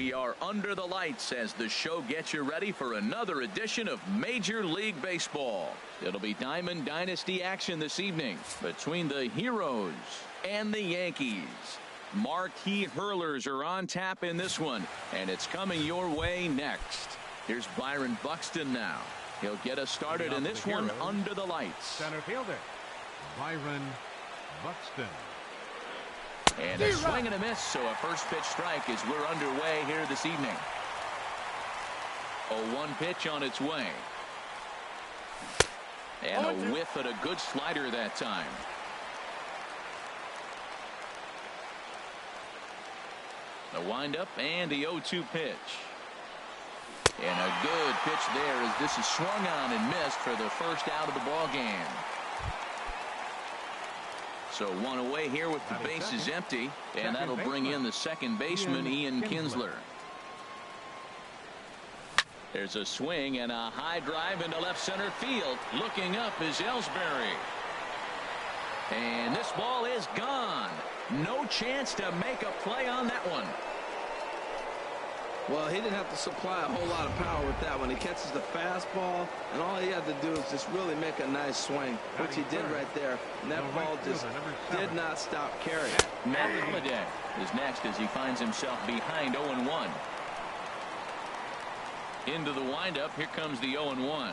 We are under the lights as the show gets you ready for another edition of Major League Baseball. It'll be Diamond Dynasty action this evening between the Heroes and the Yankees. Marquee hurlers are on tap in this one, and it's coming your way next. Here's Byron Buxton now. He'll get us started in this one under the lights. Center fielder, Byron Buxton. And a swing and a miss, so a first pitch strike as we're underway here this evening. 0-1 pitch on its way. And a whiff at a good slider that time. The windup and the 0-2 pitch. And a good pitch there as this is swung on and missed for the first out of the ball game. So one away here with the bases empty, and that'll bring in the second baseman, Ian Kinsler. There's a swing and a high drive into left center field. Looking up is Ellsbury. And this ball is gone. No chance to make a play on that one. Well, he didn't have to supply a whole lot of power with that one. He catches the fastball, and all he had to do is just really make a nice swing, which he did right there. And that ball just did not stop carrying. Matt Holliday is next as he finds himself behind 0-1. Into the windup. Here comes the 0-1.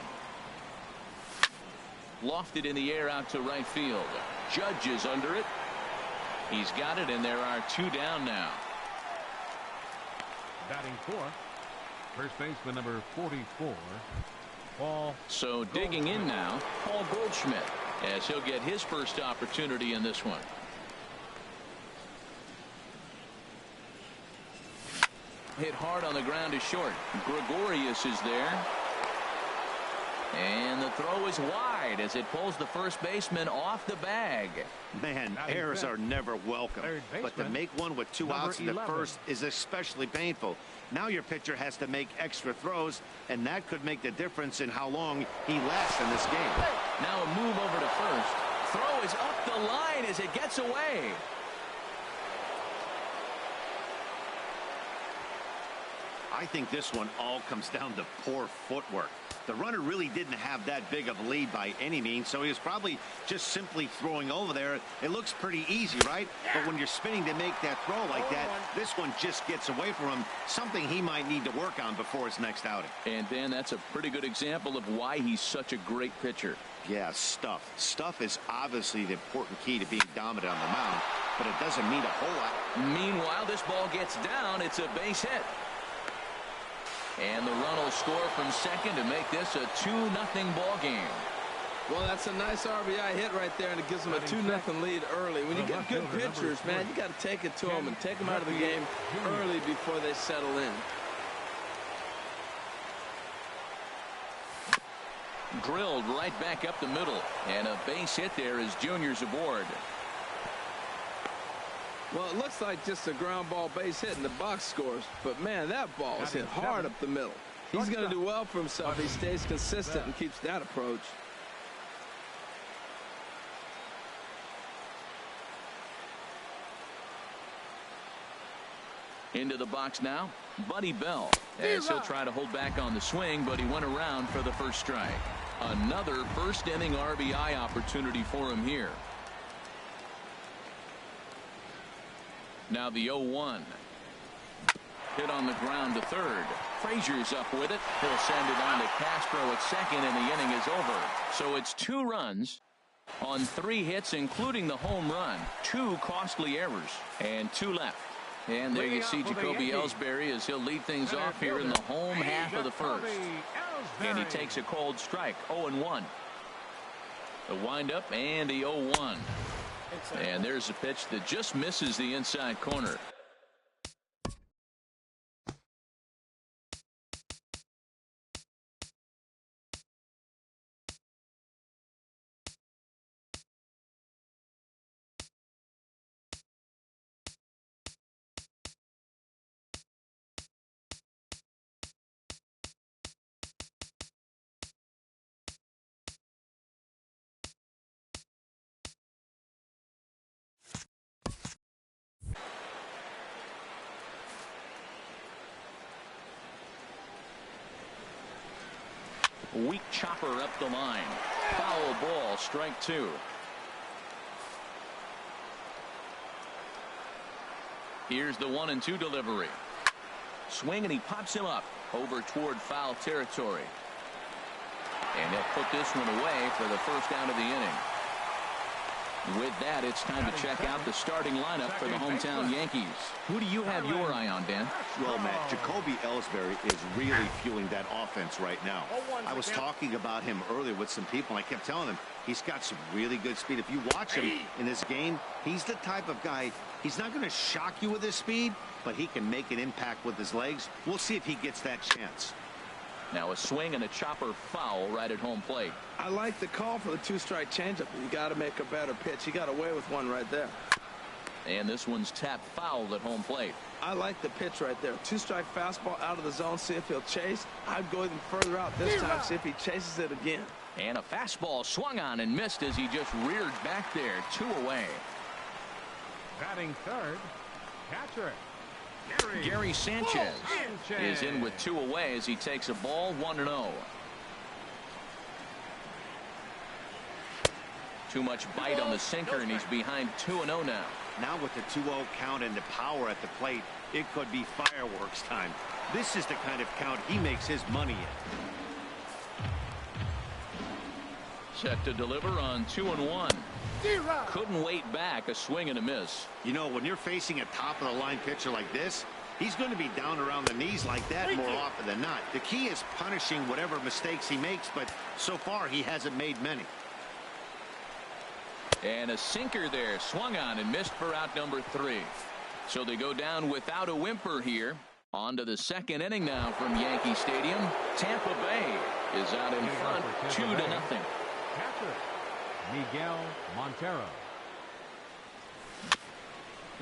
Lofted in the air out to right field. Judge is under it. He's got it, and there are two down now. Batting fourth, first baseman number 44, Paul. So digging in now, Paul Goldschmidt, as he'll get his first opportunity in this one. Hit hard on the ground is short. Gregorius is there. And the throw is wide as it pulls the first baseman off the bag. Man, errors are never welcome, but to make one with two outs in the first is especially painful. Now your pitcher has to make extra throws, and that could make the difference in how long he lasts in this game. Now a move over to first. Throw is up the line as it gets away. I think this one all comes down to poor footwork. The runner really didn't have that big of a lead by any means, so he was probably just simply throwing over there. It looks pretty easy, right? But when you're spinning to make that throw like that, this one just gets away from him, something he might need to work on before his next outing. And Ben, that's a pretty good example of why he's such a great pitcher. Yeah, stuff. Stuff is obviously the important key to being dominant on the mound, but it doesn't mean a whole lot. Meanwhile, this ball gets down. It's a base hit. And the run will score from second to make this a 2-0 ball game. Well, that's a nice RBI hit right there, and it gives them a 2-0 lead early. When you get good pitchers, man, you got to take it to them and take them out of the game early before they settle in. Drilled right back up the middle, and a base hit there as Junior's aboard. Well, it looks like just a ground ball base hit in the box scores, but man, that ball is hit hard up the middle. He's going to do well for himself. He stays consistent and keeps that approach. Into the box now, Buddy Bell, as he'll try to hold back on the swing, but he went around for the first strike. Another first inning RBI opportunity for him here. Now the 0-1. Hit on the ground to third. Frazier's up with it. He'll send it on to Castro at second, and the inning is over. So it's 2 runs on 3 hits, including the home run. 2 costly errors, and 2 left. And there you see Jacoby Ellsbury as he'll lead things off here in the home half of the first. And he takes a cold strike, 0-1. The windup and the 0-1. And there's a pitch that just misses the inside corner. Weak chopper up the line. Foul ball, strike 2. Here's the 1-2 delivery. Swing, and he pops him up over toward foul territory. And he'll put this one away for the first out of the inning. With that, it's time to check out the starting lineup for the hometown Yankees. Who do you have your eye on, Dan? Well, Matt, Jacoby Ellsbury is really fueling that offense right now. I was talking about him earlier with some people, and I kept telling them he's got some really good speed. If you watch him in this game, he's the type of guy, he's not going to shock you with his speed, but he can make an impact with his legs. We'll see if he gets that chance. Now a swing and a chopper foul right at home plate. I like the call for the 2-strike changeup. You got to make a better pitch. He got away with one right there. And this one's tapped foul at home plate. I like the pitch right there. 2-strike fastball out of the zone. See if he'll chase. I'd go even further out this time. See if he chases it again. And a fastball swung on and missed as he just reared back there. 2 away. Batting third, catcher Gary Sanchez is in with 2 away as he takes a ball 1-0. Too much bite on the sinker, and he's behind 2-0 now. Now with the 2-0 count and the power at the plate, it could be fireworks time. This is the kind of count he makes his money in. Set to deliver on 2-1. Couldn't wait back. A swing and a miss. You know, when you're facing a top-of-the-line pitcher like this, he's going to be down around the knees like that more often than not. The key is punishing whatever mistakes he makes, but so far he hasn't made many. And a sinker there, swung on and missed for out number 3. So they go down without a whimper here. On to the second inning now from Yankee Stadium. Tampa Bay is out in front, 2-0. Catcher Miguel Montero.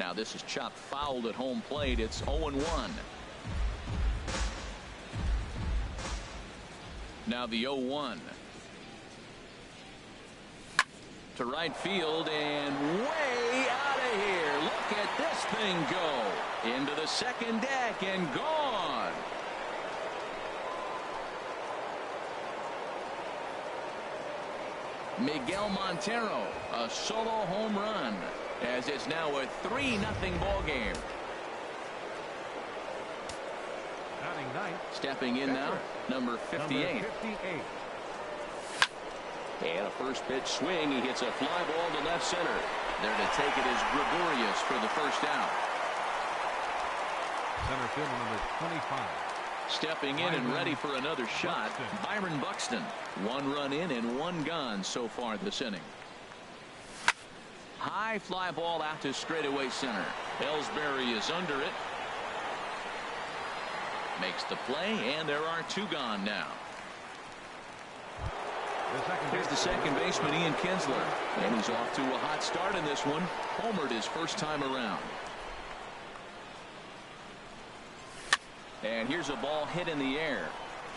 Now this is chopped fouled at home plate. It's 0-1. Now the 0-1. To right field and way out of here. Look at this thing go. Into the second deck and gone. Miguel Montero, a solo home run, as it's now a 3-0 ball game. Batting ninth. Stepping in now, number 58. And a first pitch swing. He hits a fly ball to left center. There to take it is Gregorius for the first out. Center fielder number 25. Stepping in and ready for another shot, Byron Buxton. 1 run in and 1 gone so far this inning. High fly ball out to straightaway center. Ellsbury is under it. Makes the play, and there are 2 gone now. Here's the second baseman, Ian Kinsler, and he's off to a hot start in this one. Homered his first time around. And here's a ball hit in the air.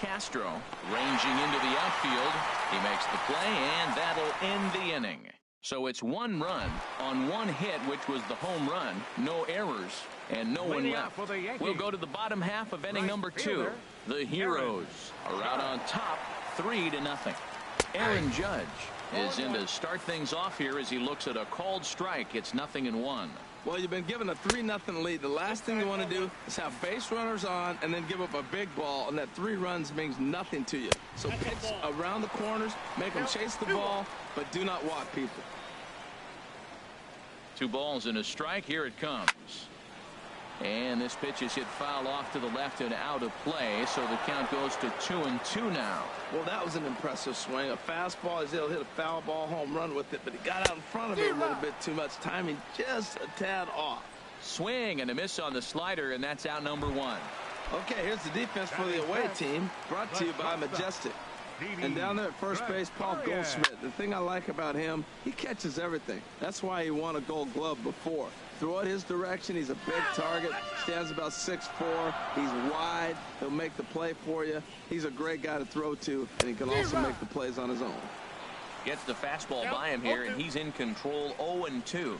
Castro ranging into the outfield. He makes the play, and that'll end the inning. So it's 1 run on 1 hit, which was the home run. No errors and no one left. We'll go to the bottom half of inning number 2. The Heroes are out on top, 3-0. Aaron Judge is in to start things off here as he looks at a called strike. It's 0-1. Well, you've been given a 3-0 lead. The last thing you want to do is have base runners on and then give up a big ball, and that 3 runs means nothing to you. So pitch around the corners, make them chase the ball, but do not walk people. 2 balls and a strike. Here it comes. And this pitch is hit foul off to the left and out of play, so the count goes to 2-2 now. Well, that was an impressive swing. A fastball, he'll hit a foul ball home run with it, but he got out in front of it a little bit too much. Timing just a tad off. Swing and a miss on the slider, and that's out number 1. Okay, here's the defense for the away team, brought to you by Majestic. And down there at first base, Paul Goldschmidt. The thing I like about him, he catches everything. That's why he won a Gold Glove before. Throw it his direction. He's a big target. Stands about 6'4". He's wide. He'll make the play for you. He's a great guy to throw to, and he can also make the plays on his own. Gets the fastball by him here, and he's in control. 0-2.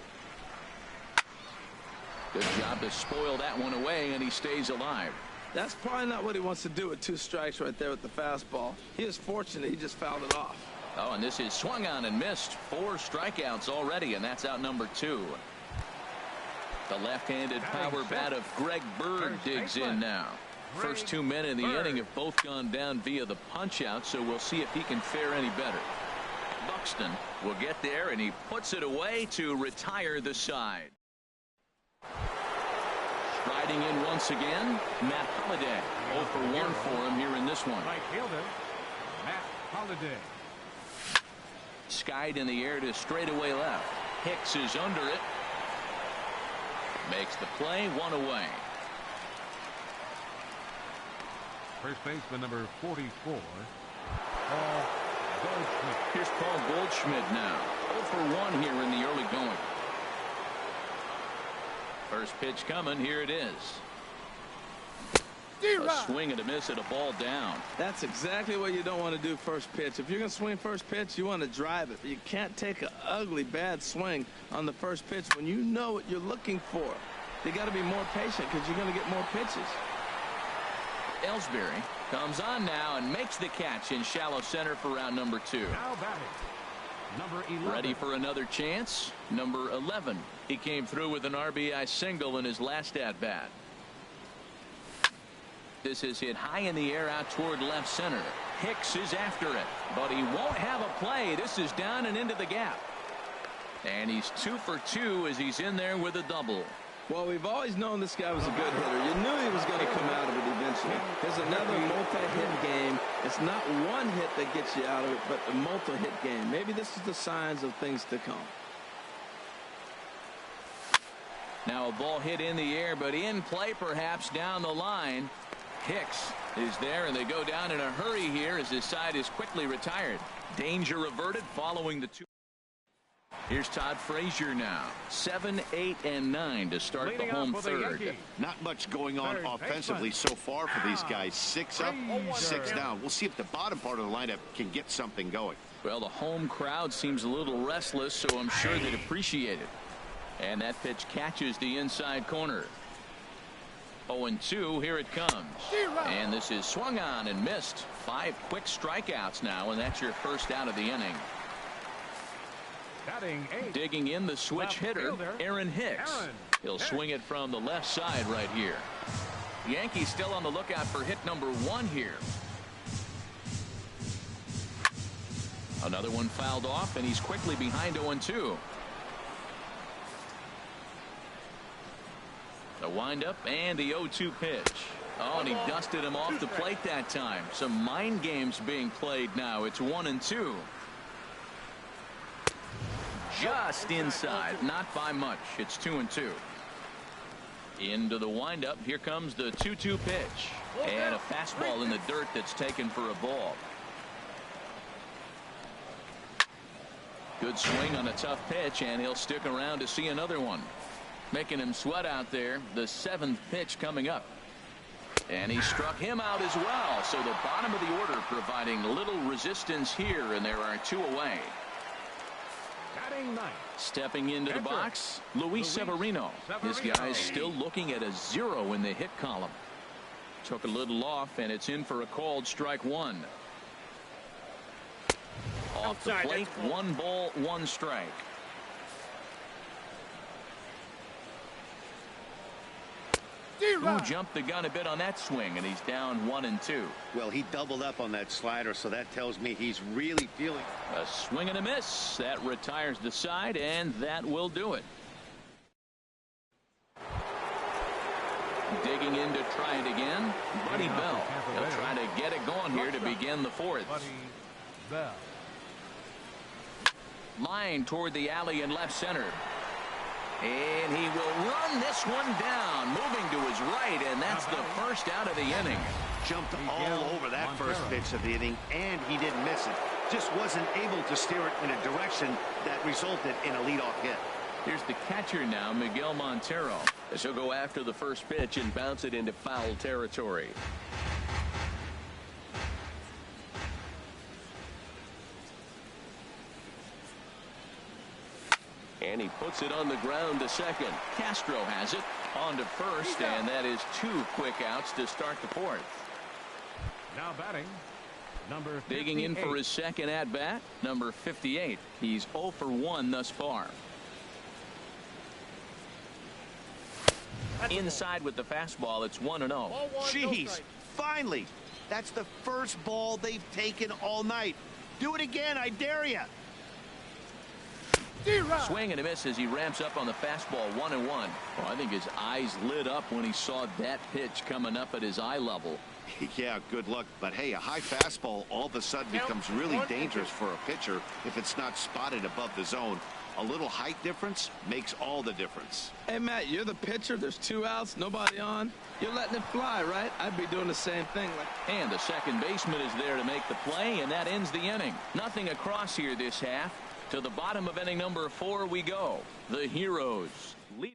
Good job to spoil that one away, and he stays alive. That's probably not what he wants to do with 2 strikes right there with the fastball. He is fortunate he just fouled it off. Oh, and this is swung on and missed. 4 strikeouts already, and that's out number 2. The left-handed power bat of Greg Bird digs in now. First 2 men in the inning have both gone down via the punch-out, so we'll see if he can fare any better. Buxton will get there, and he puts it away to retire the side. Striding in once again, Matt Holliday. 0 for 1 for him here in this one. Right fielder, Matt Holliday. Skied in the air to straightaway left. Hicks is under it. Makes the play, 1 away. First baseman number 44, Paul Goldschmidt. Here's Paul Goldschmidt now. 0 for 1 here in the early going. First pitch coming. Here it is. A swing and a miss at a ball down. That's exactly what you don't want to do first pitch. If you're going to swing first pitch, you want to drive it. But you can't take an ugly, bad swing on the first pitch when you know what you're looking for. You got to be more patient because you're going to get more pitches. Ellsbury comes on now and makes the catch in shallow center for round number 2. Now batting, number 11. Ready for another chance. Number 11. He came through with an RBI single in his last at bat. This is hit high in the air out toward left center. Hicks is after it, but he won't have a play. This is down and into the gap. And he's 2 for 2 as he's in there with a double. Well, we've always known this guy was a good hitter. You knew he was going to come out of it eventually. There's another multi-hit game. It's not one hit that gets you out of it, but a multi-hit game. Maybe this is the signs of things to come. Now a ball hit in the air, but in play perhaps down the line. Hicks is there, and they go down in a hurry here as his side is quickly retired. Danger averted following the 2. Here's Todd Frazier now. 7, 8, and 9 to start the home third. Not much going on offensively so far for these guys. 6 up, 6 down. We'll see if the bottom part of the lineup can get something going. Well, the home crowd seems a little restless, so I'm sure they'd appreciate it. And that pitch catches the inside corner. 0-2, here it comes. And this is swung on and missed. 5 quick strikeouts now, and that's your first out of the inning. Digging in the switch hitter, Aaron Hicks. He'll swing it from the left side right here. Yankees still on the lookout for hit number 1 here. Another one fouled off, and he's quickly behind 0-2. The windup and the 0-2 pitch. Oh, and he dusted him off the plate that time. Some mind games being played now. It's 1-2. Just inside, not by much. It's 2-2. Into the windup. Here comes the 2-2 pitch. And a fastball in the dirt that's taken for a ball. Good swing on a tough pitch, and he'll stick around to see another one. Making him sweat out there. The 7th pitch coming up. And he struck him out as well. So the bottom of the order providing little resistance here, and there are 2 away. Stepping into the box, Luis Severino. This guy's still looking at a 0 in the hit column. Took a little off, and it's in for a called strike 1. Off the plate, 1 ball, 1 strike. Who jumped the gun a bit on that swing, and he's down 1-2. Well, he doubled up on that slider, so that tells me he's really feeling. A swing and a miss. That retires the side, and that will do it. Digging in to try it again, Buddy Bell. He'll try to get it going here to begin the 4th. Line toward the alley in left center. And he will run this one down, moving to his right, and that's the first out of the inning. Jumped all over that first pitch of the inning, and he didn't miss it. Just wasn't able to steer it in a direction that resulted in a leadoff hit. Here's the catcher now, Miguel Montero, as he'll go after the first pitch and bounce it into foul territory. And he puts it on the ground to second. Castro has it on to first, and that is 2 quick outs to start the 4th. Now batting, number 58. Digging in for his second at bat, number 58. He's 0 for 1 thus far. Inside with the fastball, it's 1-0. Jeez, finally. That's the first ball they've taken all night. Do it again, I dare you. Swing and a miss as he ramps up on the fastball, 1-1. Well, I think his eyes lit up when he saw that pitch coming up at his eye level. Yeah, good luck. But hey, a high fastball all of a sudden becomes really dangerous for a pitcher if it's not spotted above the zone. A little height difference makes all the difference. Hey, Matt, you're the pitcher. There's 2 outs, nobody on. You're letting it fly, right? I'd be doing the same thing. And the second baseman is there to make the play, and that ends the inning. Nothing across here this half. To the bottom of inning number 4 we go. The Heroes lead.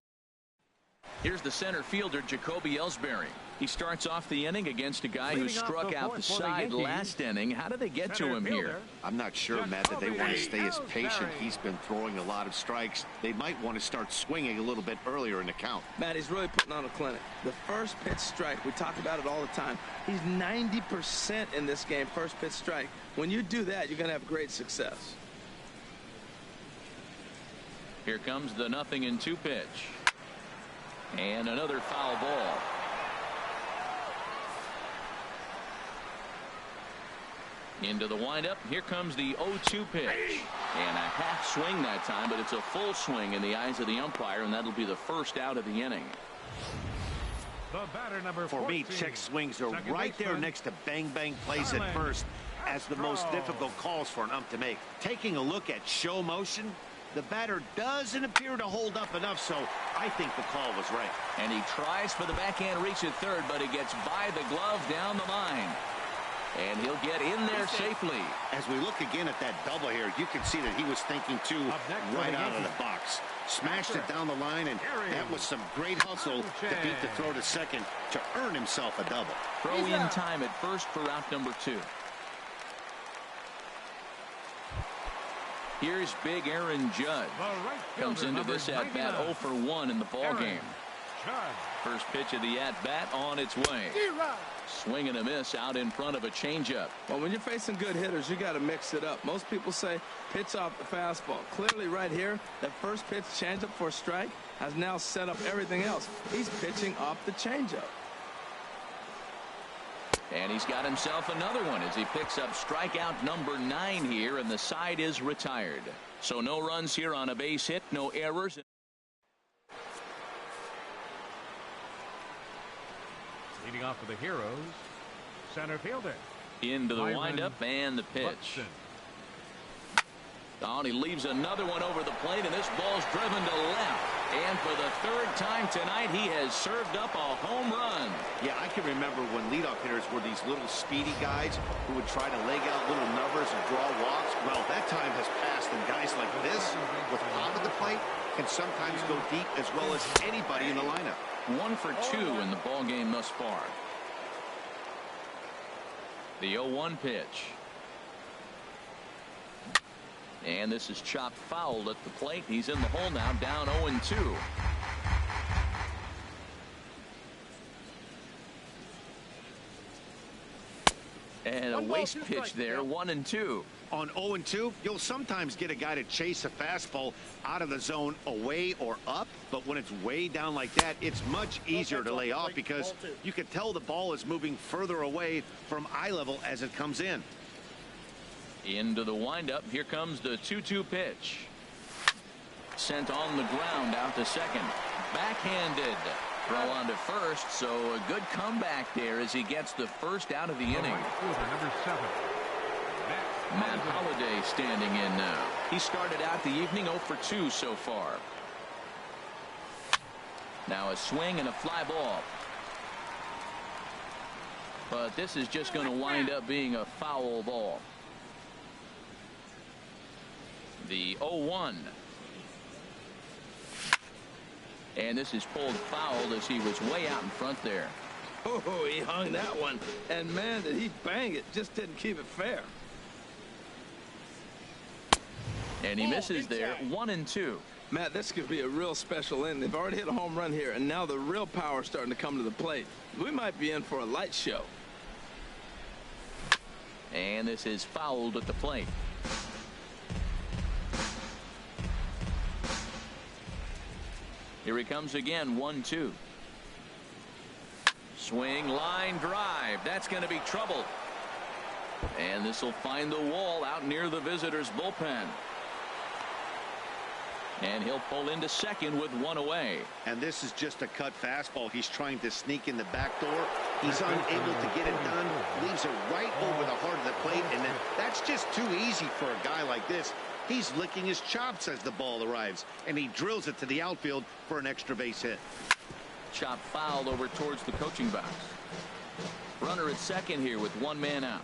Here's the center fielder, Jacoby Ellsbury. He starts off the inning against a guy who struck out the side last inning. How did they get to him here? I'm not sure, Matt, that they want to stay as patient. He's been throwing a lot of strikes. They might want to start swinging a little bit earlier in the count. Matt, he's really putting on a clinic. The first pitch strike, we talk about it all the time. He's 90% in this game, first pitch strike. When you do that, you're going to have great success. Here comes the 0-2 pitch. And another foul ball. Into the windup. Here comes the 0-2 pitch. And a half swing that time, but it's a full swing in the eyes of the umpire, and that'll be the first out of the inning. The batter, number 14. For me, check swings are right there next to bang-bang plays at first as the most difficult calls for an ump to make. Taking a look at show motion, the batter doesn't appear to hold up enough, so I think the call was right. And he tries for the backhand reach at third, but he gets by the glove down the line. And he'll get in there safely. As we look again at that double here, you can see that he was thinking too right out of the box. Smashed it down the line, and that was some great hustle to beat the throw to second to earn himself a double. Throw in time at first for out number 2. Here's big Aaron Judge. Comes into this at-bat 0 for 1 in the ballgame. First pitch of the at-bat on its way. Swing and a miss out in front of a changeup. Well, when you're facing good hitters, you got to mix it up. Most people say pitch off the fastball. Clearly right here, that first pitch changeup for a strike has now set up everything else. He's pitching off the changeup. And he's got himself another one as he picks up strikeout number 9 here, and the side is retired. So no runs here on a base hit, no errors. Leading off for the Heroes, center fielder. Into the windup and the pitch. Oh, and he leaves another one over the plate, and this ball's driven to left. And for the 3rd time tonight, he has served up a home run. Yeah, I can remember when leadoff hitters were these little speedy guys who would try to leg out little numbers and draw walks. Well, that time has passed, and guys like this, with power at the plate, can sometimes go deep as well as anybody in the lineup. 1 for 2 in the ball game thus far. The 0-1 pitch. And this is chopped foul at the plate. He's in the hole now, down 0-2. And a waste pitch there, 1-2. On 0-2, you'll sometimes get a guy to chase a fastball out of the zone away or up, but when it's way down like that, it's much easier to lay off because you can tell the ball is moving further away from eye level as it comes in. Into the windup. Here comes the 2-2 pitch. Sent on the ground out to second. Backhanded. Throw on to first, so a good comeback there as he gets the first out of the inning. Number 7. Matt Holliday standing in now. He started out the evening 0 for 2 so far. Now a swing and a fly ball. But this is just going to wind up being a foul ball. The 0-1. And this is pulled foul as he was way out in front there. Oh, he hung that one. And, man, did he bang it. Just didn't keep it fair. And he misses there. 1-2. Matt, this could be a real special inning. They've already hit a home run here, and now the real power is starting to come to the plate. We might be in for a light show. And this is fouled at the plate. Here he comes again. 1-2. Swing, line drive. That's going to be trouble. And this will find the wall out near the visitors' bullpen. And he'll pull into second with one away. And this is just a cut fastball. He's trying to sneak in the back door. He's unable to get it done. Leaves it right over the heart of the plate. And then that's just too easy for a guy like this. He's licking his chops as the ball arrives. And he drills it to the outfield for an extra base hit. Chop fouled over towards the coaching box. Runner at second here with one man out.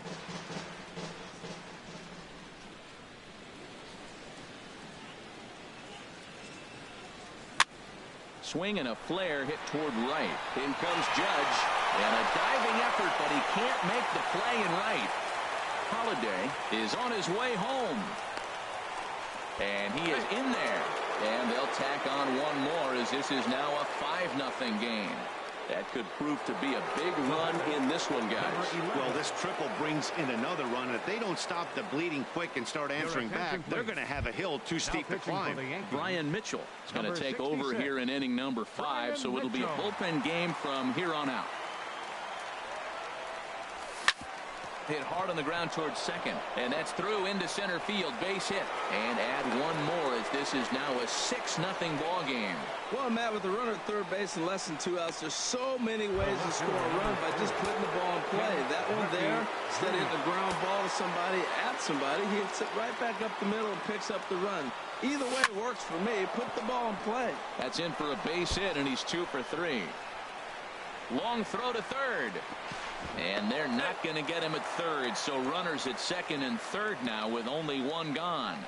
Swing and a flare hit toward right. In comes Judge. And a diving effort, but he can't make the play in right. Holiday is on his way home. And he is in there. And they'll tack on one more as this is now a 5-0 game. That could prove to be a big run in this one, guys. Well, this triple brings in another run. And if they don't stop the bleeding quick and start answering back, they're going to have a hill too steep to climb. Brian Mitchell is going to take over here in inning number 5, so it'll be a bullpen game from here on out. Hit hard on the ground towards second, and that's through into center field. Base hit, and add one more as this is now a 6-0 ball game. Well, Matt, with the runner at third base and less than 2 outs, there's so many ways to score a run by just putting the ball in play. That one there, instead of hitting a ground ball to somebody, at somebody, he hits it right back up the middle and picks up the run. Either way works for me. Put the ball in play. That's in for a base hit, and he's 2 for 3. Long throw to third. And they're not going to get him at third, so runners at second and third now with only one gone.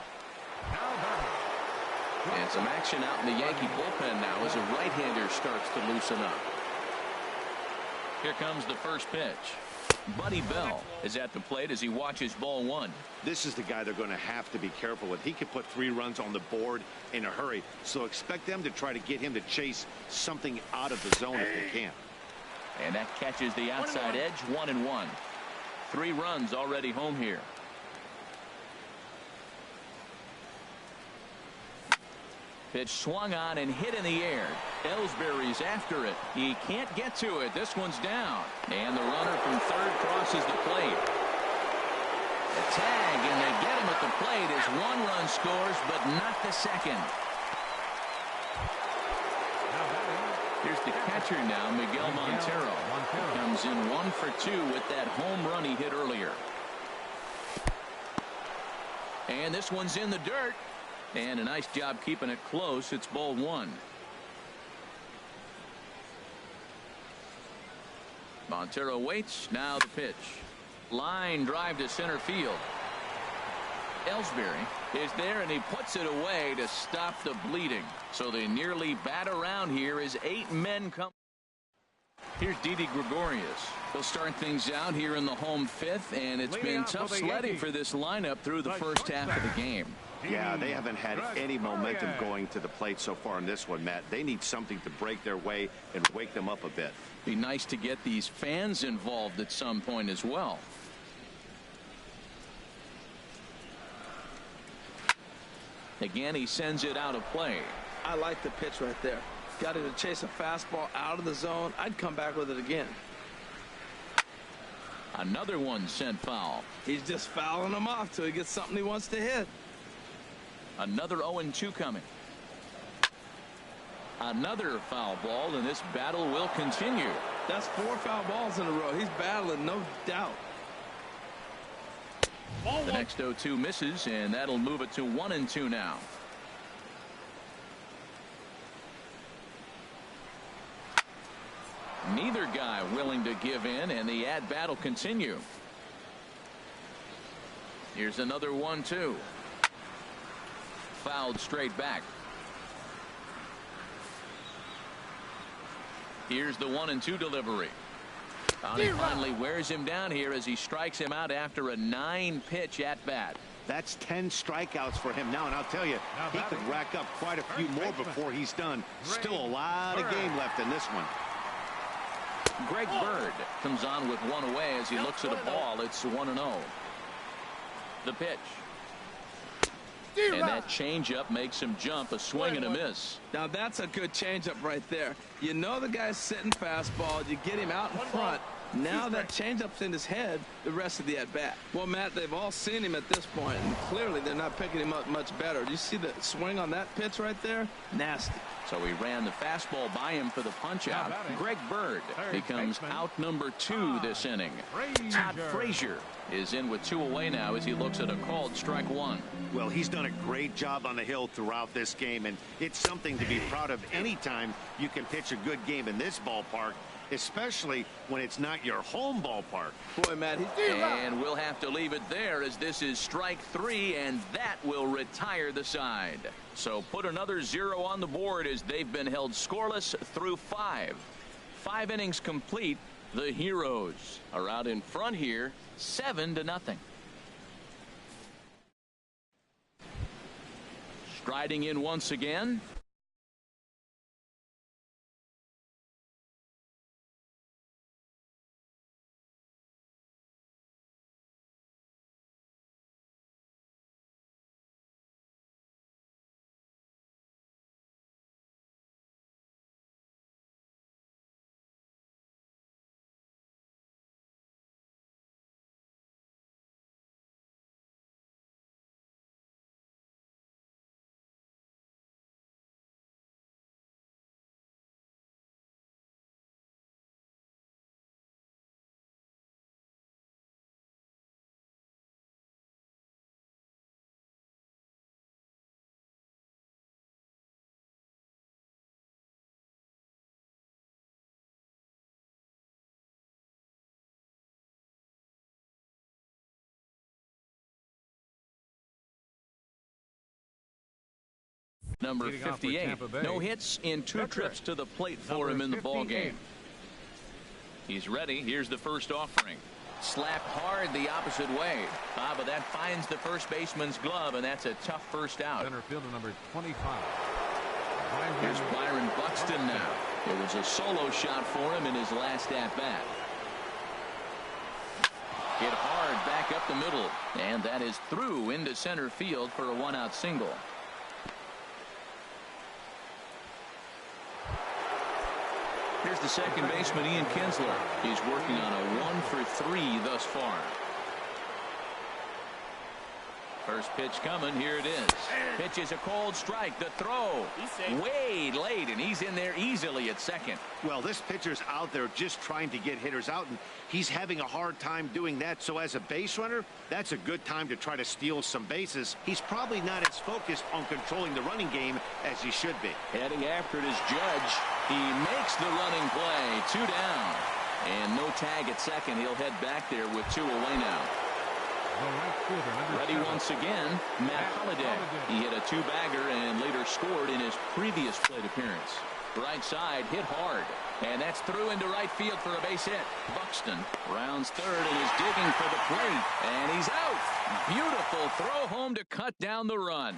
And some action out in the Yankee bullpen now as a right-hander starts to loosen up. Here comes the first pitch. Buddy Bell is at the plate as he watches ball 1. This is the guy they're going to have to be careful with. He could put 3 runs on the board in a hurry, so expect them to try to get him to chase something out of the zone if they can. And that catches the outside edge. 1-1. 3 runs already home here. Pitch swung on and hit in the air. Ellsbury's after it. He can't get to it. This one's down. And the runner from third crosses the plate. A tag, and they get him at the plate as 1 run scores, but not the second. Here's the catcher now, Miguel Montero. Comes in 1 for 2 with that home run he hit earlier. And this one's in the dirt. And a nice job keeping it close. It's ball 1. Montero waits. Now the pitch. Line drive to center field. Ellsbury is there, and he puts it away to stop the bleeding. So they nearly bat around here as 8 men come. Here's Didi Gregorius. They'll start things out here in the home 5th, and it's been tough sledding for this lineup through the first half of the game. Yeah, they haven't had any momentum going to the plate so far in this one, Matt. They need something to break their way and wake them up a bit. Be nice to get these fans involved at some point as well. Again, he sends it out of play. I like the pitch right there. Got him to chase a fastball out of the zone. I'd come back with it again. Another one sent foul. He's just fouling him off till he gets something he wants to hit. Another 0-2 coming. Another foul ball, and this battle will continue. That's 4 foul balls in a row. He's battling, no doubt. The next 0-2 misses, and that'll move it to 1-2 now. Neither guy willing to give in, and the at-bat will continue. Here's another 1-2. Fouled straight back. Here's the 1-2 delivery. He finally wears him down here as he strikes him out after a 9-pitch at bat. That's 10 strikeouts for him now, and I'll tell you, he could rack up quite a few more before he's done. Still a lot of game left in this one. Greg Bird comes on with one away as he looks at a ball. It's 1-0. The pitch. And that changeup makes him jump. A swing and a miss. Now that's a good changeup right there. You know the guy's sitting fastball. You get him out in front. Now that changeup's in his head the rest of the at-bat. Well, Matt, they've all seen him at this point, and clearly they're not picking him up much better. Do you see the swing on that pitch right there? Nasty. So he ran the fastball by him for the punch-out. Greg Bird becomes out number 2 this inning. Todd Frazier is in with 2 away now as he looks at a called strike 1. Well, he's done a great job on the hill throughout this game, and it's something to be proud of anytime you can pitch a good game in this ballpark, especially when it's not your home ballpark. Boy, Matt, and we'll have to leave it there as this is strike 3, and that will retire the side. So put another 0 on the board as they've been held scoreless through 5. 5 innings complete. The Heroes are out in front here, 7-0. Striding in once again. Number 58. No hits in 2 trips to the plate for him in the ball game. He's ready. Here's the first offering. Slapped hard the opposite way. But that finds the first baseman's glove, and that's a tough first out. Center fielder number 25. Here's Byron Buxton now. It was a solo shot for him in his last at-bat. Hit hard back up the middle, and that is through into center field for a 1-out single. Here's the second baseman, Ian Kinsler. He's working on a 1-for-3 thus far. First pitch coming. Here it is. Pitch is a cold strike. The throw way late, and he's in there easily at second. Well, this pitcher's out there just trying to get hitters out, and he's having a hard time doing that. So as a base runner, that's a good time to try to steal some bases. He's probably not as focused on controlling the running game as he should be. Heading after it is Judge. He makes the running play. 2 down. And no tag at second. He'll head back there with 2 away now. Ready once again, Matt Holliday. He hit a 2-bagger and later scored in his previous plate appearance. Right side hit hard, and that's through into right field for a base hit. Buxton rounds third and is digging for the plate, and he's out. Beautiful throw home to cut down the run.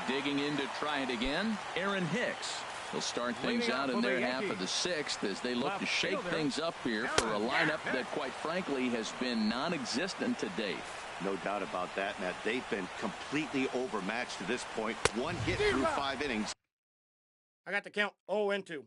Digging in to try it again, Aaron Hicks. They'll start things out in their half of the 6th as they look to shake things up here for a lineup that, quite frankly, has been non-existent to date. No doubt about that, Matt. They've been completely overmatched to this point. 1 hit through 5 innings. I got the count 0-2.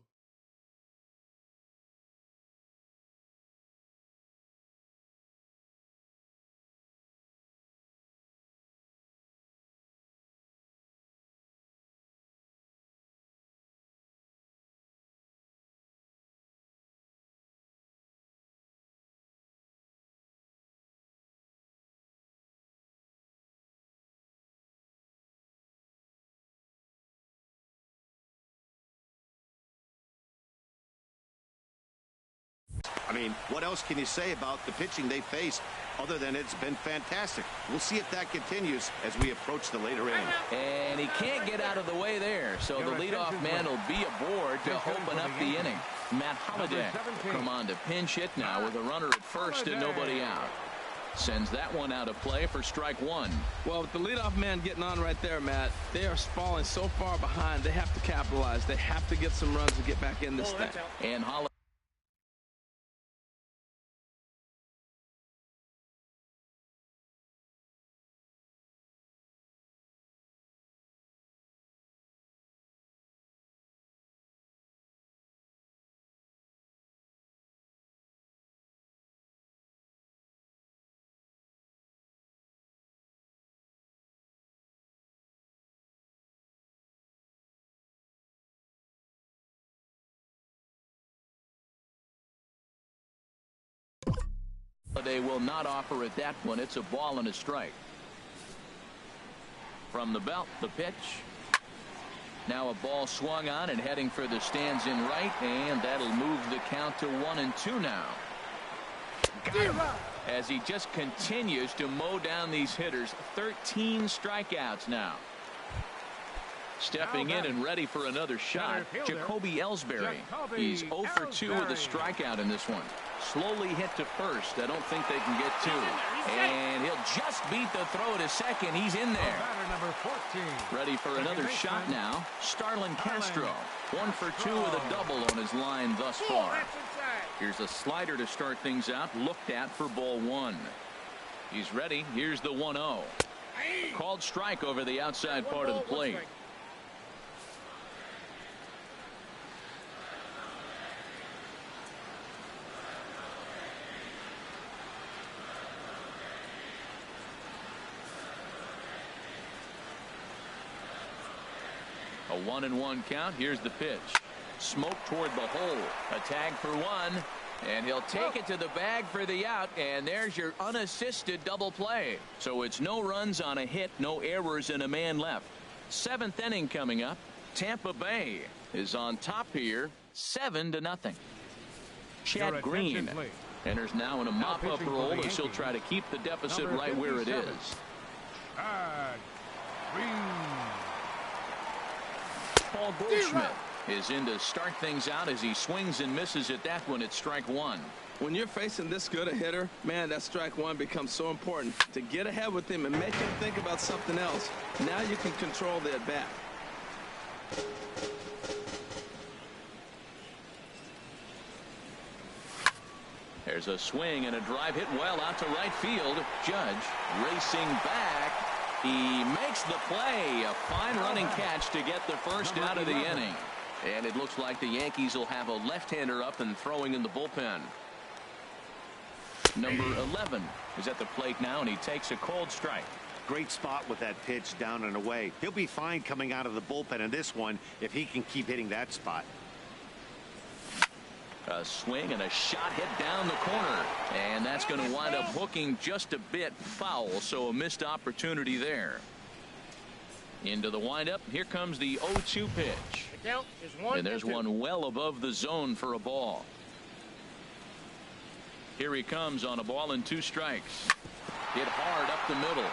I mean, what else can you say about the pitching they faced other than it's been fantastic? We'll see if that continues as we approach the later innings. And he can't get out of the way there, so the leadoff man will be aboard to open up the inning. Matt Holliday come on to pinch hit now with a runner at first and nobody out. Sends that one out of play for strike one. Well, with the leadoff man getting on right there, Matt, they are falling so far behind. They have to capitalize. They have to get some runs to get back in this thing. And Holland. They will not offer at that one. It's a ball and a strike. From the belt, the pitch. Now a ball swung on and heading for the stands in right, and that'll move the count to 1-2 now. As he just continues to mow down these hitters. 13 strikeouts now. Stepping in and ready for another shot, Jacoby Ellsbury. He's 0 for 2 with a strikeout in this one. Slowly hit to first. I don't think they can get two. And he'll just beat the throw to second. He's in there. Number 14. Ready for another shot now. Starlin Castro. 1 for 2 with a double on his line thus far. Here's a slider to start things out. Looked at for ball one. He's ready. Here's the 1-0. Called strike over the outside part of the plate. A 1-1 count. Here's the pitch. Smoke toward the hole. A tag for one. And he'll take it to the bag for the out. And there's your unassisted double play. So it's no runs on a hit, no errors, and a man left. 7th inning coming up. Tampa Bay is on top here, 7-0. Chad Green enters now in a mop-up role as he'll try to keep the deficit right where it is. Paul Goldschmidt is in to start things out as he swings and misses at that one at strike one. When you're facing this good a hitter, man, that strike one becomes so important to get ahead with him and make him think about something else. Now you can control the at-bat. There's a swing and a drive hit well out to right field. Judge racing back. He makes the play. A fine running catch to get the first out of the inning. And it looks like the Yankees will have a left-hander up and throwing in the bullpen. Number 11 is at the plate now, and he takes a cold strike. Great spot with that pitch down and away. He'll be fine coming out of the bullpen in this one if he can keep hitting that spot. A swing and a shot hit down the corner, and that's going to wind up hooking just a bit foul, so a missed opportunity there. Into the windup. Here comes the 0-2 pitch. The count is 1-2. And there's one well above the zone for a ball. Here he comes on a ball and 2 strikes. Hit hard up the middle,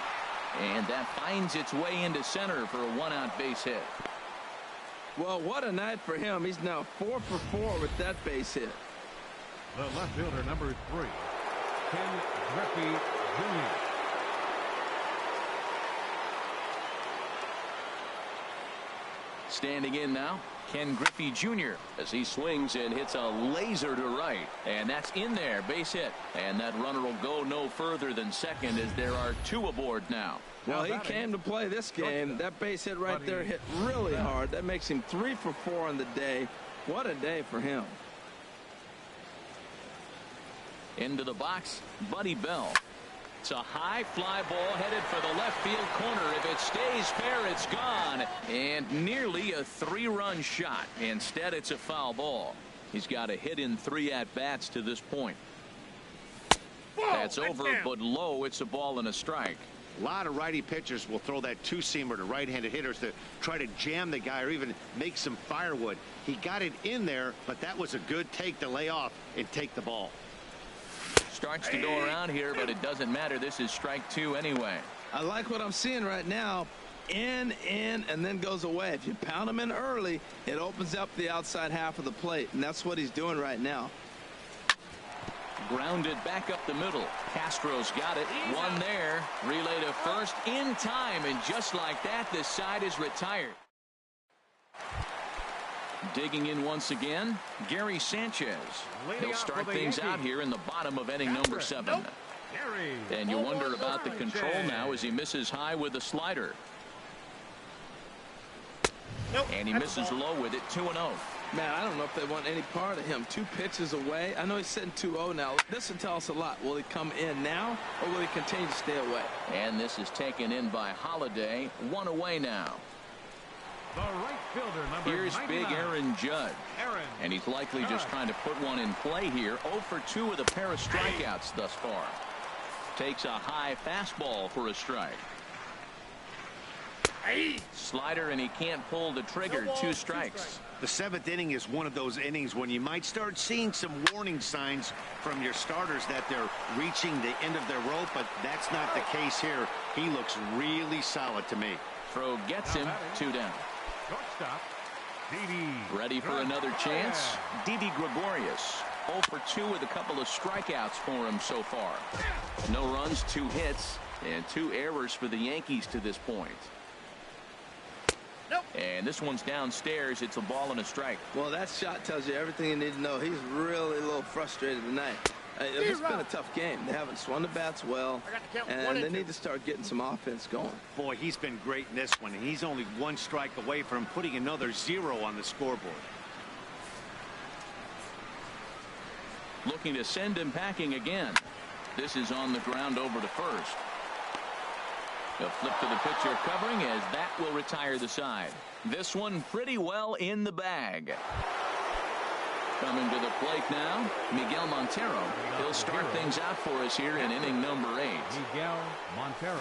and that finds its way into center for a 1-out base hit. Well, what a night for him. He's now 4 for 4 with that base hit. The left fielder, number 3, Ken Griffey Jr. Standing in now, Ken Griffey Jr. as he swings and hits a laser to right. And that's in there, base hit. And that runner will go no further than second as there are 2 aboard now. Well, he came to play this game. That base hit right there hit really hard. That makes him 3 for 4 on the day. What a day for him. Into the box, Buddy Bell. It's a high fly ball headed for the left field corner. If it stays fair, it's gone. And nearly a 3-run shot. Instead, it's a foul ball. He's got a hit in 3 at-bats to this point. That's over, but low. It's a ball and a strike. A lot of righty pitchers will throw that 2-seamer to right-handed hitters to try to jam the guy or even make some firewood. He got it in there, but that was a good take to lay off and take the ball. Starts to go around here, but it doesn't matter. This is strike 2 anyway. I like what I'm seeing right now. In, and then goes away. If you pound him in early, it opens up the outside half of the plate, and that's what he's doing right now. Grounded back up the middle. Castro's got it. One there. Relay to first in time, and just like that, the side is retired. Digging in once again, Gary Sanchez. He'll start things out here in the bottom of inning number 7. And you wonder about the control now as he misses high with the slider. And he misses low with it, 2-0. Man, I don't know if they want any part of him. 2 pitches away. I know he's sitting 2-0 now. This will tell us a lot. Will he come in now, or will he continue to stay away? And this is taken in by Holiday. 1 away now. The right fielder, number Here's 99. big Aaron Judge. And he's likely just trying to put one in play here. 0 for 2 with a pair of strikeouts thus far. Takes a high fastball for a strike. Slider, and he can't pull the trigger. 2 strikes. The 7th inning is one of those innings when you might start seeing some warning signs from your starters that they're reaching the end of their rope, but that's not the case here. He looks really solid to me. Throw gets him. 2 down. Shortstop, Didi. Ready for another chance? Didi Gregorius. 0 for 2 with a couple of strikeouts for him so far. No runs, 2 hits, and 2 errors for the Yankees to this point. And this one's downstairs. It's a ball and a strike. Well, that shot tells you everything you need to know. He's really a little frustrated tonight. It's been a tough game. They haven't swung the bats well, and they need to start getting some offense going. Boy, he's been great in this one, and he's only 1 strike away from putting another 0 on the scoreboard. Looking to send him packing again. This is on the ground over to first. A flip to the pitcher covering as that will retire the side. This one pretty well in the bag. Coming to the plate now, Miguel Montero. He'll start things out for us here in inning number 8. Miguel Montero.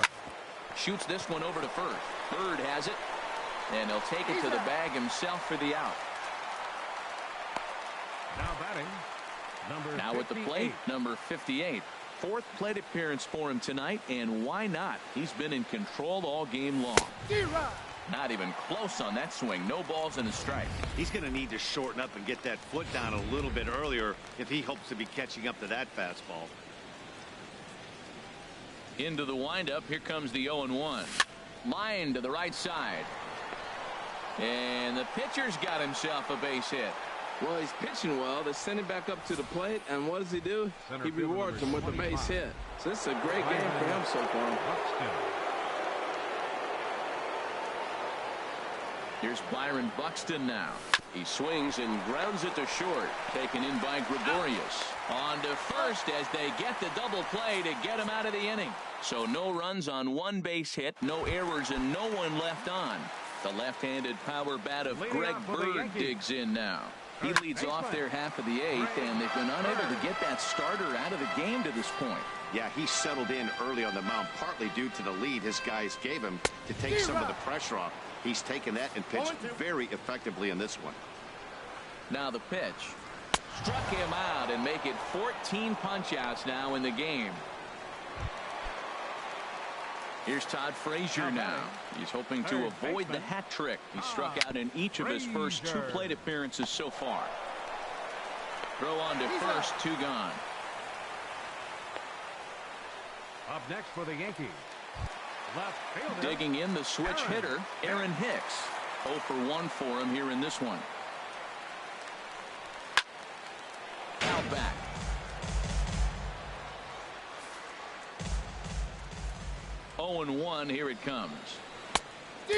Shoots this one over to first. Bird has it, and he'll take it to the bag himself for the out. Now batting, number Now at the 58. plate, number 58. 4th plate appearance for him tonight, and why not? He's been in control all game long. Not even close on that swing. No balls and a strike. He's going to need to shorten up and get that foot down a little bit earlier if he hopes to be catching up to that fastball. Into the windup. Here comes the 0-1. Line to the right side. And the pitcher's got himself a base hit. Well, he's pitching well. They send him back up to the plate, and what does he do? He rewards him with a base hit. So this is a great game for him so far. Buxton. Here's Byron Buxton now. He swings and grounds it to short. Taken in by Gregorius. On to first as they get the double play to get him out of the inning. So no runs on 1 base hit, no errors, and no one left on. The left-handed power bat of Greg Bird digs in now. He leads off their half of the 8th, and they've been unable to get that starter out of the game to this point. Yeah, he settled in early on the mound, partly due to the lead his guys gave him to take some of the pressure off. He's taken that and pitched very effectively in this one. Now the pitch. Struck him out and make it 14 punch-outs now in the game. Here's Todd Frazier now. He's hoping to avoid the hat trick. He struck out in each of his first 2 plate appearances so far. Throw on to first, 2 gone. Up next for the Yankees, left fielder. Digging in the switch hitter, Aaron Hicks. 0 for 1 for him here in this one. Out back. Oh, 0-1, here it comes.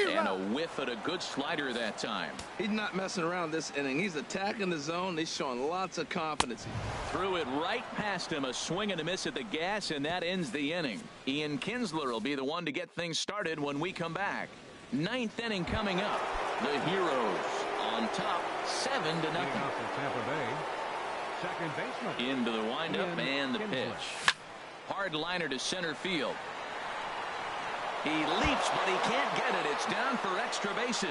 And a whiff at a good slider that time. He's not messing around this inning. He's attacking the zone. He's showing lots of confidence. Threw it right past him. A swing and a miss at the gas, and that ends the inning. Ian Kinsler will be the one to get things started when we come back. 9th inning coming up. The Heroes on top, 7-0. Tampa Bay, second baseman. Into the windup and the Kinsler. pitch. Hard liner to center field. He leaps, but he can't get it. It's down for extra bases.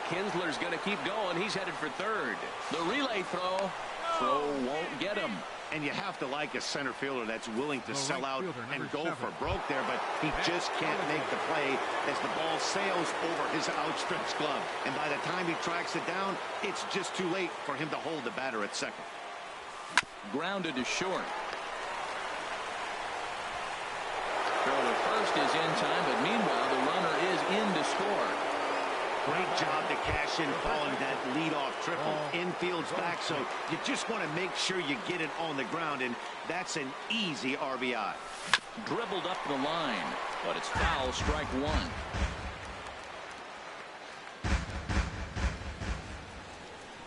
Kinsler's going to keep going. He's headed for third. The relay throw. Throw won't get him. And you have to like a center fielder that's willing to sell out and go for broke there, but he just can't make the play as the ball sails over his outstretched glove. And by the time he tracks it down, it's just too late for him to hold the batter at second. grounded to short. Throw to first is in time, but meanwhile the runner is in to score. Great job to cash in following that leadoff triple. Infield's back, so you just want to make sure you get it on the ground, and that's an easy RBI. Dribbled up the line, but it's foul, strike one.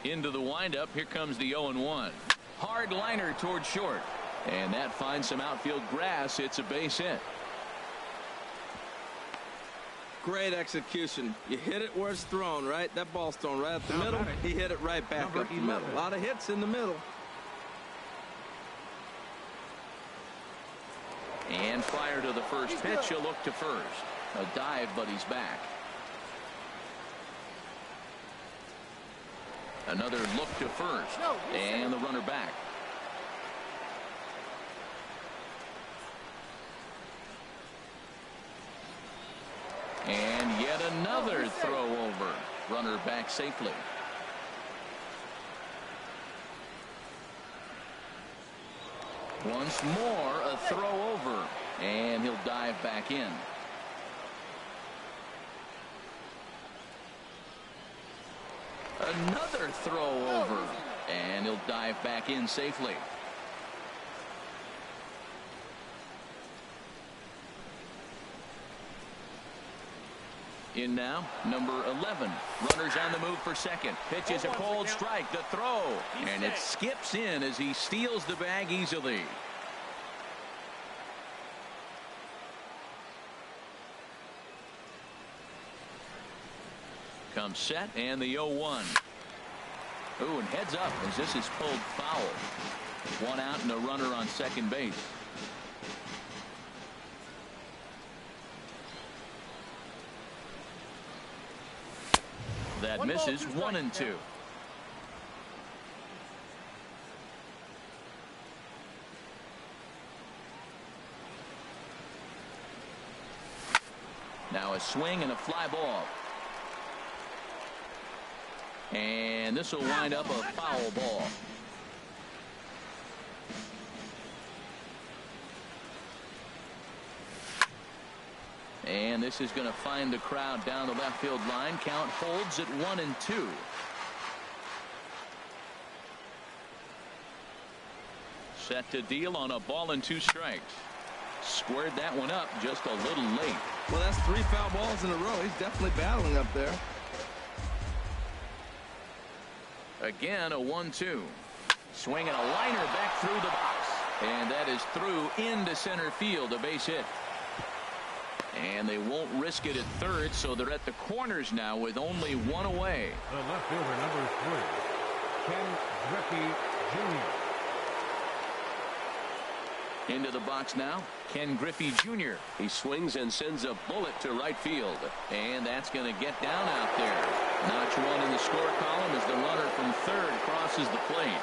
Into the windup, here comes the 0-1. Hard liner toward short, and that finds some outfield grass. It's a base hit. Great execution. You hit it where it's thrown, right? That ball's thrown right up the middle. He hit it right back up the middle. A lot of hits in the middle. And fire to the first pitch. He'll look to first. A dive, but he's back. Another look to first. And the runner back. And yet another throw over. Runner back safely. Once more a throw over. And he'll dive back in. Another throw over. And he'll dive back in safely. In now, number 11. Runners on the move for second. Pitch is a cold strike. The throw. And it skips in as he steals the bag easily. Comes set and the 0-1. Ooh, and heads up as this is pulled foul. One out and a runner on second base. That misses 1-2. Now a swing and a fly ball. And this will wind up a foul ball. And this is going to find the crowd down the left field line. Count holds at 1-2. Set to deal on a ball and 2 strikes. Squared that one up just a little late. Well, that's 3 foul balls in a row. He's definitely battling up there. Again, a 1-2. Swinging a liner back through the box. And that is through into center field, a base hit. And they won't risk it at third, so they're at the corners now with only 1 away. The left fielder, number 3, Ken Griffey Jr. Into the box now, Ken Griffey Jr. He swings and sends a bullet to right field. And that's going to get down out there. Notch 1 in the score column as the runner from third crosses the plate.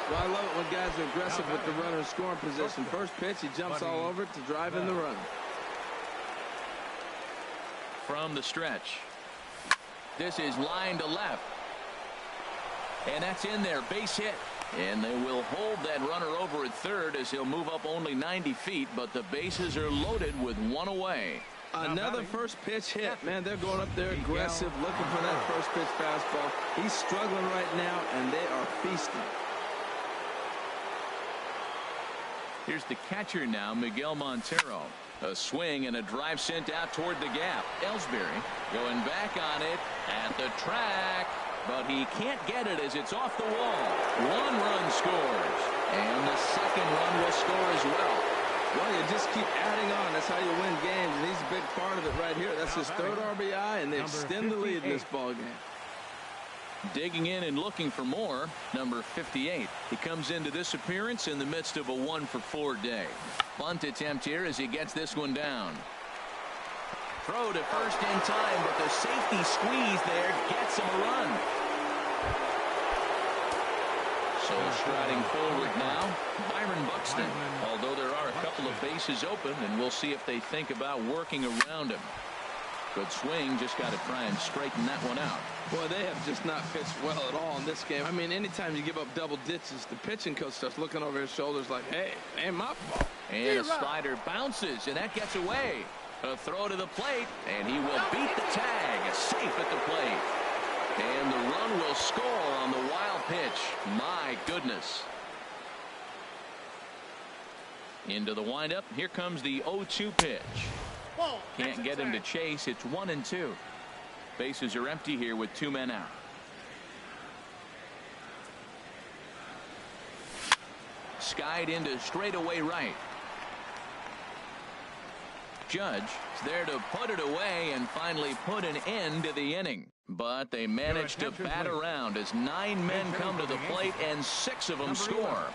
Well, I love it when guys are aggressive with the runner in scoring position. First pitch, he jumps all over it to drive in the run. From the stretch. This is line to left. And that's in there. Base hit. And they will hold that runner over at third as he'll move up only 90 feet. But the bases are loaded with 1 away. Another first pitch hit. Man, they're going up there aggressive, looking for that first pitch fastball. He's struggling right now, and they are feasting. Here's the catcher now, Miguel Montero. A swing and a drive sent out toward the gap. Ellsbury going back on it at the track, but he can't get it as it's off the wall. 1 run scores, and the second run will score as well. Well, you just keep adding on. That's how you win games, and he's a big part of it right here. That's his 3rd RBI, and they extend the lead in this ball game. Digging in and looking for more, number 58. He comes into this appearance in the midst of a 1-for-4 day. Bunt attempt here as he gets this one down. Throw to first in time, but the safety squeeze there gets him a run. So striding forward now, Byron Buxton. Although there are a couple of bases open, and we'll see if they think about working around him. Good swing, just got to try and straighten that one out. Boy, they have just not pitched well at all in this game. I mean, anytime you give up double ditches, the pitching coach starts looking over his shoulders like, hey, it ain't my fault. And a slider bounces, and that gets away. A throw to the plate, and he will beat the tag. Safe at the plate. And the run will score on the wild pitch. My goodness. Into the windup. Here comes the 0-2 pitch. Can't get him to chase. It's 1-2. Bases are empty here with 2 men out. Skied into straightaway right. Judge is there to put it away and finally put an end to the inning. But they managed to bat around as 9 men come to the plate and 6 of them score.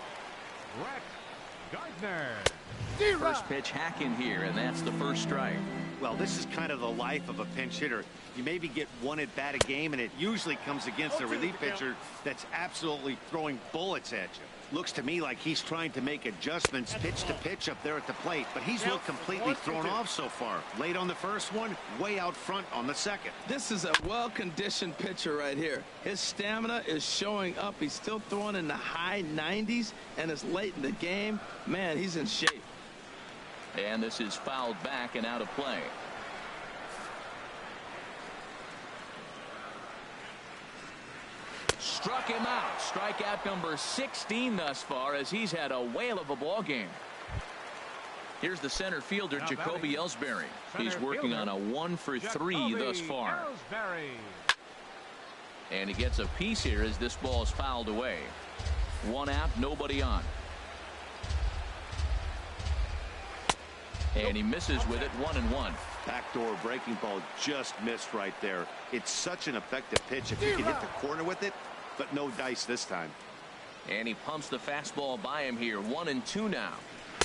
First pitch hack in here, and that's the first strike. Well, this is kind of the life of a pinch hitter. You maybe get 1 at bat a game, and it usually comes against a relief pitcher that's absolutely throwing bullets at you. Looks to me like he's trying to make adjustments pitch to pitch up there at the plate, but he's looked completely thrown off so far. Late on the first one, way out front on the second. This is a well-conditioned pitcher right here. His stamina is showing up. He's still throwing in the high 90s, and it's late in the game. Man, he's in shape. And this is fouled back and out of play. Struck him out. Strikeout number 16 thus far, as he's had a whale of a ball game. Here's the center fielder, Jacoby Ellsbury. He's working on a 1 for 3 thus far. And he gets a piece here as this ball is fouled away. 1 out, nobody on. And he misses with it. 1-1. Backdoor breaking ball just missed right there. It's such an effective pitch if you can hit the corner with it, but no dice this time. And he pumps the fastball by him here. 1-2 now.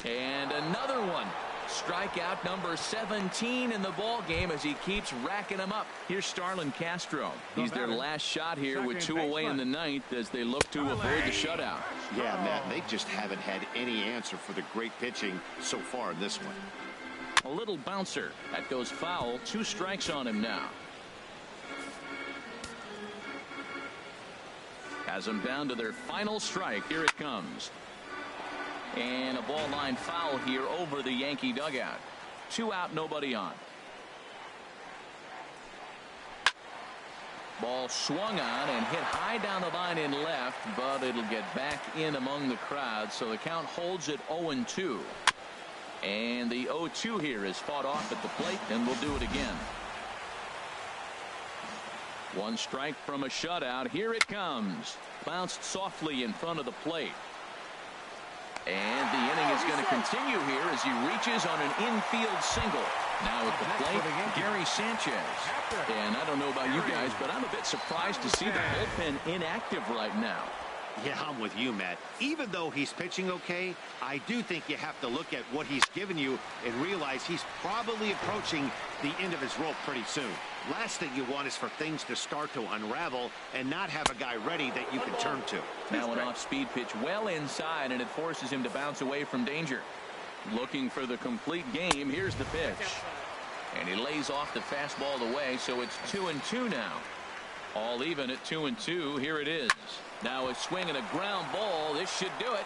And another one. Strikeout number 17 in the ball game as he keeps racking them up. Here's Starlin Castro. He's their last shot here with 2 away in the 9th as they look to avoid the shutout. Yeah, Matt, they just haven't had any answer for the great pitching so far in this one. A little bouncer. That goes foul. 2 strikes on him now. Has them down to their final strike. Here it comes. And a ball line foul here over the Yankee dugout. 2 out, nobody on. Ball swung on and hit high down the line in left, but it'll get back in among the crowd, so the count holds at 0-2. And the 0-2 here is fought off at the plate, and we'll do it again. 1 strike from a shutout. Here it comes. Bounced softly in front of the plate. And the inning is going to continue here as he reaches on an infield single. Now at the plate, Gary Sanchez. And I don't know about you guys, but I'm a bit surprised to see the bullpen inactive right now. Yeah, I'm with you, Matt. Even though he's pitching okay, I do think you have to look at what he's given you and realize he's probably approaching the end of his rope pretty soon. Last thing you want is for things to start to unravel and not have a guy ready that you can turn to. Now an off-speed pitch well inside, and it forces him to bounce away from danger. Looking for the complete game. Here's the pitch. And he lays off the fastball away, so it's 2-2 now. All even at 2-2. Here it is. Now a swing and a ground ball. This should do it.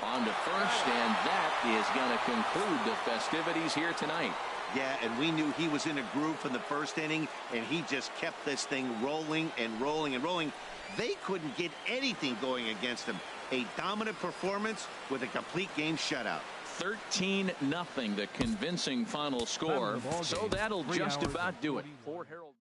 On to first, and that is going to conclude the festivities here tonight. Yeah, and we knew he was in a groove from the first inning, and he just kept this thing rolling and rolling and rolling. They couldn't get anything going against him. A dominant performance with a complete game shutout. 13-0, the convincing final score. So that'll just about do it. For Harold.